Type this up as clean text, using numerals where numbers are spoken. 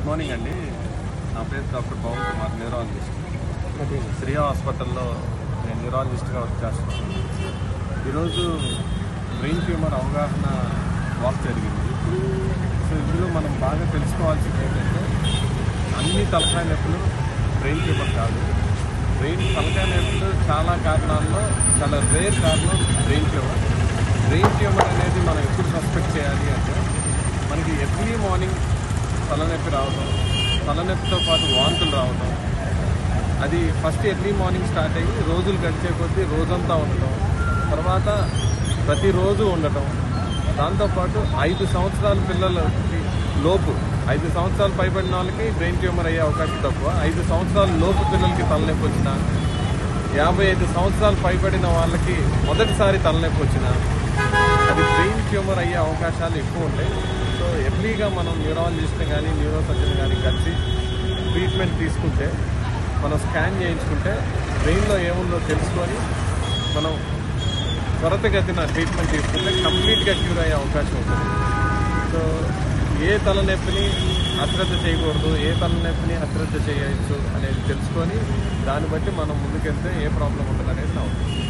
Morning అండి. నా పేరు డాక్టర్ పవన్ కుమార్, న్యూరాలజిస్ట్. శ్రీ హాస్పిటల్లో నేను న్యూరాలజిస్ట్గా వర్క్ చేస్తున్నాను. ఈరోజు బ్రెయిన్ ట్యూమర్ అవగాహన వాక్ జరిగింది. సో ఇందులో మనం బాగా తెలుసుకోవాల్సింది ఏంటంటే, అన్ని తలకాయ నొప్పులు బ్రెయిన్ ట్యూమర్ కాదు. తలకాయ నొప్పులు చాలా కారణాల్లో చాలా రేర్ కారణం బ్రెయిన్ ట్యూమర్. బ్రెయిన్ ట్యూమర్ అనేది మనం ఎప్పుడు సస్పెక్ట్ చేయాలి అంటే, మనకి ఎర్లీ మార్నింగ్ తలనొప్పి రావడం, తలనొప్పితో పాటు వాంతులు రావడం, అది ఫస్ట్ ఎర్లీ మార్నింగ్ స్టార్ట్ అయ్యి రోజులు గడిచే కొద్దీ రోజంతా ఉండటం, తర్వాత ప్రతిరోజు ఉండటం, దాంతోపాటు 5 సంవత్సరాల పిల్లలకి లోపు 5 సంవత్సరాలు పైబడిన వాళ్ళకి బ్రెయిన్ ట్యూమర్ అయ్యే అవకాశం తక్కువ. 5 సంవత్సరాల లోపు పిల్లలకి తలనొప్పి వచ్చిన, 55 సంవత్సరాలు పైబడిన వాళ్ళకి మొదటిసారి తలనొప్పి వచ్చిన, అది బ్రెయిన్ ట్యూమర్ అయ్యే అవకాశాలు ఎక్కువ ఉంటాయి. సో ఎర్లీగా మనం న్యూరాలజిస్ట్ని కానీ న్యూరో సర్జన్ కానీ కలిసి ట్రీట్మెంట్ తీసుకుంటే, మనం స్కాన్ చేయించుకుంటే బ్రెయిన్లో ఏముందో తెలుసుకొని మనం త్వరితగతిన ట్రీట్మెంట్ తీసుకుంటే కంప్లీట్గా క్యూర్ అయ్యే అవకాశం ఉంటుంది. సో ఏ తలనొప్పిని అశ్రద్ధ చేయకూడదు, ఏ తలనొప్పిని అశ్రద్ధ చేయవచ్చు అనేది తెలుసుకొని దాన్ని బట్టి మనం ముందుకెళ్తే ఏ ప్రాబ్లం ఉంటుంది అనేది నా ఉద్దేశం.